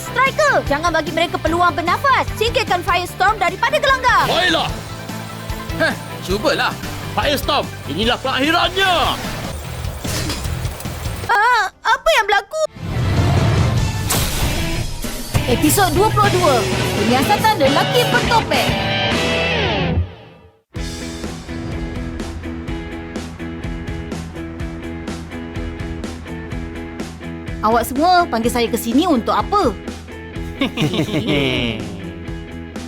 Pulse Striker. Jangan bagi mereka peluang bernafas. Singkirkan Firestorm daripada gelanggang. Baiklah. Cubalah. Firestorm, inilah pengakhirannya. Apa yang berlaku? Episod 22. Penyiasatan lelaki bertopeng. Awak semua panggil saya ke sini untuk apa?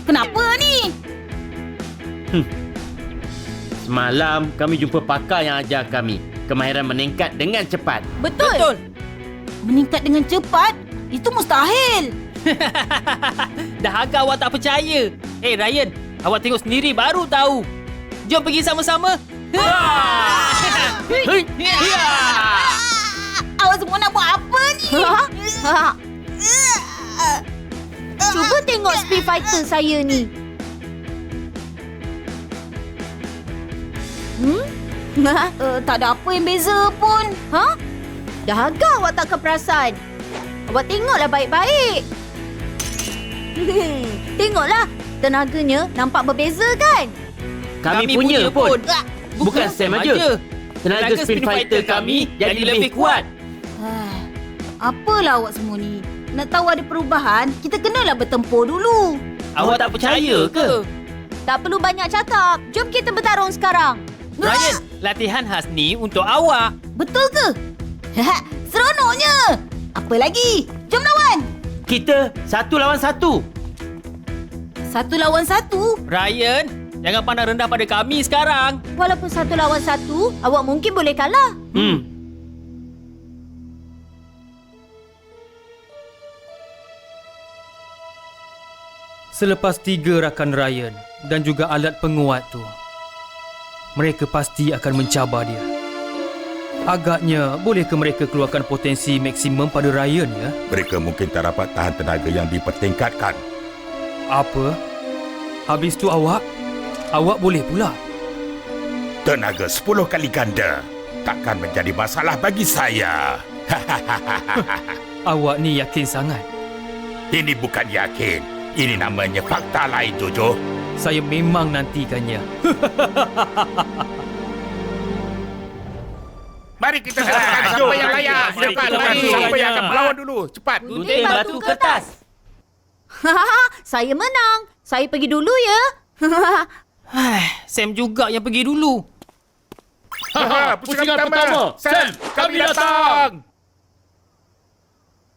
Kenapa ni? Semalam kami jumpa pakar yang ajar kami kemahiran meningkat dengan cepat. Betul. Meningkat dengan cepat? Itu mustahil. Dah agak awak tak percaya. Ryan, awak tengok sendiri baru tahu. Jom pergi sama-sama. Awak semua nak buat apa ni? Cuba tengok Speed Fighter saya ni. Tak ada apa yang beza pun. Dah agak awak takkan perasan. Awak tengoklah baik-baik. Tengoklah, tenaganya nampak berbeza kan? Kami punya pun. Bukan Sam aja. Tenaga Spin Fighter kami jadi lebih kuat. Apalah awak semua ni? Nak tahu ada perubahan, kita kenalah bertempur dulu. Awak tak percaya ke? Tak perlu banyak cakap. Jom kita bertarung sekarang. Ryan, latihan khas ni untuk awak. Betul ke? Seronoknya. Apa lagi? Jom lawan. Kita 1 lawan 1. 1 lawan 1? Ryan, jangan pandang rendah pada kami sekarang. Walaupun 1 lawan 1, awak mungkin boleh kalah. Selepas 3 rakan Ryan dan juga alat penguat tu, mereka pasti akan mencabar dia. Agaknya, bolehkah mereka keluarkan potensi maksimum pada Ryan ya? Mereka mungkin tak dapat tahan tenaga yang dipertingkatkan. Apa? Habis tu awak boleh pula. Tenaga 10 kali ganda takkan menjadi masalah bagi saya. Awak ni yakin sangat? Ini bukan yakin. Ini namanya fakta lain, Jojo. Saya memang nantikannya. Mari kita serahkan siapa yang layak. Siapa yang akan melawan dulu. Cepat. Gunting batu kertas. Saya menang. Saya pergi dulu ya. Sam juga yang pergi dulu. Pusingan pertama. Sam, kami datang.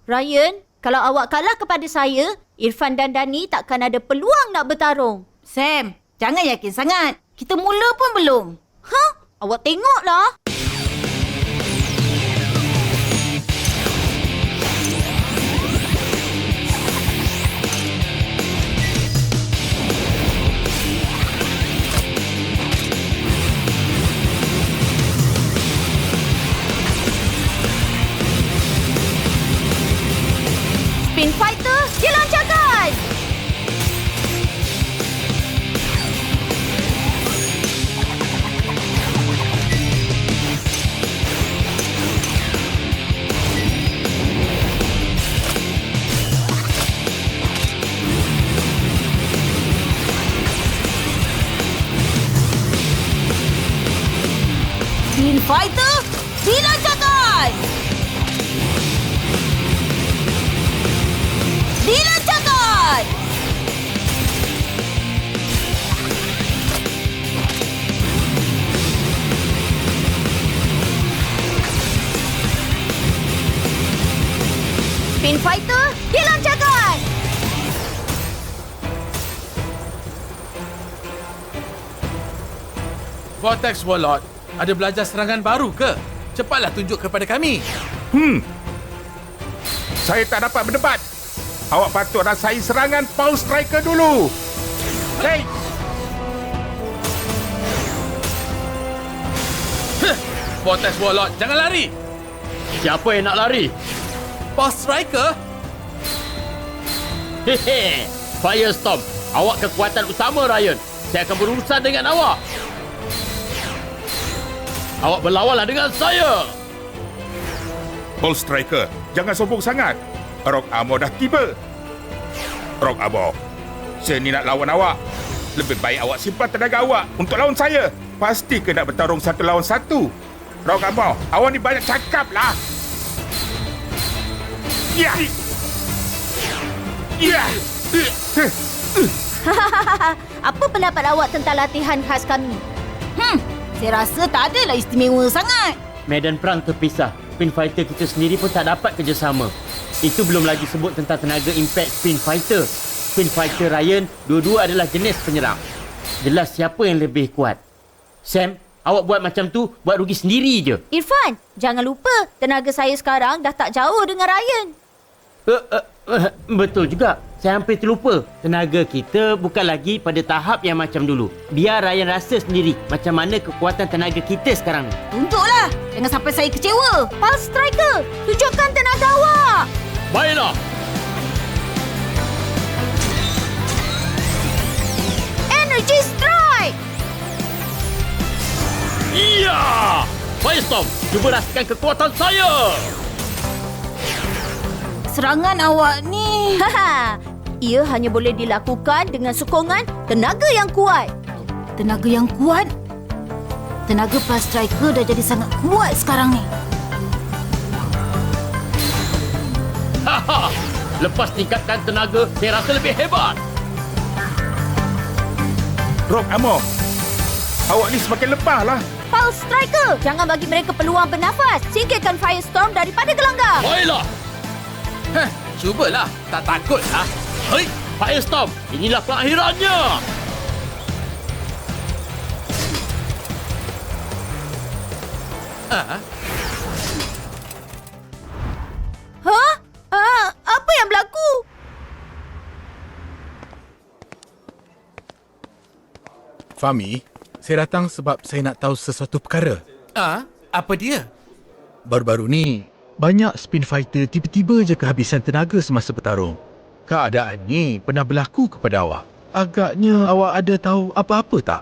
Ryan, kalau awak kalah kepada saya, Irfan dan Dani takkan ada peluang nak bertarung. Sam, jangan yakin sangat. Kita mula pun belum. Awak tengoklah. Spin Fighter, dilancarkan! Spin Fighter, dilancarkan! Dilancarkan! Spin Fighter, dilancarkan! Vortex Warlord, ada belajar serangan baru ke? Cepatlah tunjuk kepada kami. Saya tak dapat berdebat. Awak patut rasai serangan Pulse Striker dulu. Hey! Vortex Warlord, jangan lari. Siapa yang nak lari? Pulse Striker? Hehe. Firestorm, awak kekuatan utama Ryan. Saya akan berurusan dengan awak. Awak berlawanlah dengan saya. Pulse Striker, jangan sombong sangat. Rock Armor dah tiba. Rock Armor, saya ni nak lawan awak. Lebih baik awak simpan tenaga awak untuk lawan saya. Pasti kena bertarung 1 lawan 1. Rock Armor, awak ni banyak cakap lah. Ya! Ya! Apa pendapat awak tentang latihan khas kami? Saya rasa tak adalah istimewa sangat. Medan perang terpisah. Spin Fighter kita sendiri pun tak dapat kerjasama. Itu belum lagi sebut tentang tenaga impact Spin Fighter. Spin Fighter Ryan, dua-dua adalah jenis penyerang. Jelas siapa yang lebih kuat. Sam, awak buat macam tu, buat rugi sendiri je. Irfan, jangan lupa tenaga saya sekarang dah tak jauh dengan Ryan. Betul juga. Saya hampir terlupa. Tenaga kita bukan lagi pada tahap yang macam dulu. Biar Ryan rasa sendiri macam mana kekuatan tenaga kita sekarang ni. Tunjuklah. Jangan sampai saya kecewa. Pulse Striker, tunjukkan tenaga awak. Baiklah. Energy Strike. Iya! Firestorm, cuba rasakan kekuatan saya. Serangan awak ni... Ia hanya boleh dilakukan dengan sokongan tenaga yang kuat. Tenaga yang kuat? Tenaga Pulse Striker dah jadi sangat kuat sekarang ni. Haha! Lepas tingkatkan tenaga, saya rasa lebih hebat. Rock Armor, awak ni semakin lebah lah. Pulse Striker, jangan bagi mereka peluang bernafas. Singkirkan Firestorm daripada gelanggang. Baiklah. Cubalah. Tak takut lah. Hei, Firestorm, inilah pengakhirannya. Apa yang berlaku? Fahmi, saya datang sebab saya nak tahu sesuatu perkara. Apa dia? Baru-baru ni, banyak spin fighter tiba-tiba je kehabisan tenaga semasa bertarung. Keadaan ni pernah berlaku kepada awak. Agaknya awak ada tahu apa-apa tak?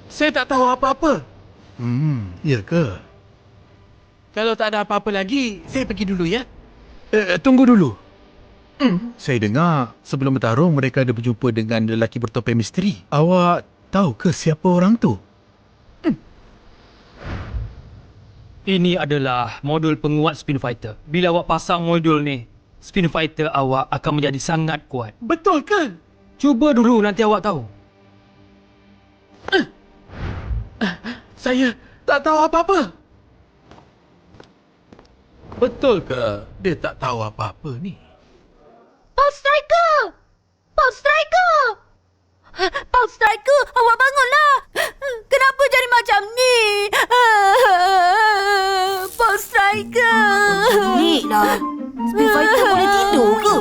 Saya tak tahu apa-apa. Ya ke? Kalau tak ada apa-apa lagi, saya pergi dulu ya. Tunggu dulu. Saya dengar sebelum bertarung mereka ada berjumpa dengan lelaki bertopeng misteri. Awak tahu ke siapa orang tu? Ini adalah modul penguat Spin Fighter. Bila awak pasang modul ni, Spin Fighter awak akan menjadi sangat kuat. Betul ke? Cuba dulu, nanti awak tahu. Saya tak tahu apa-apa. Betul ke dia tak tahu apa-apa ni? Pulse Striker! Pulse Striker! Pulse Striker, awak bangunlah! Kenapa jadi macam ni? Pulse Striker! Ni lah. Spin Fighter boleh tidur ke?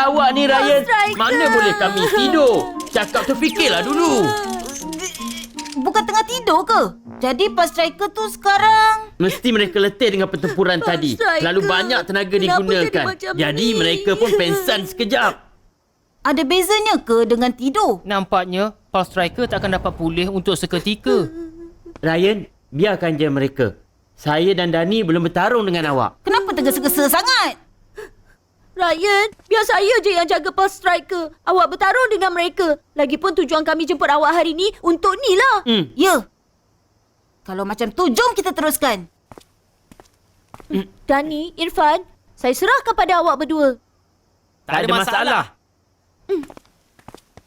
Awak ni Ryan, Striker. mana boleh kami tidur? Cakap terfikirlah dulu. Bukan tengah tidur ke? Jadi Pulse Striker tu sekarang... Mesti mereka letih dengan pertempuran tadi. Striker. Terlalu banyak tenaga Kenapa digunakan. jadi macam Jadi ni? mereka pun pensan sekejap. Ada bezanya ke dengan tidur? Nampaknya Pulse Striker tak akan dapat pulih untuk seketika. Ryan, biarkan je mereka. Saya dan Dani belum bertarung dengan awak. Kenapa tergesa-gesa sangat? Ryan, biar saya je yang jaga Pulse Striker. Awak bertarung dengan mereka. Lagipun tujuan kami jemput awak hari ni untuk ni lah. Ya. Kalau macam tu, jom kita teruskan. Dani, Irfan, saya serahkan pada awak berdua. Tak ada masalah.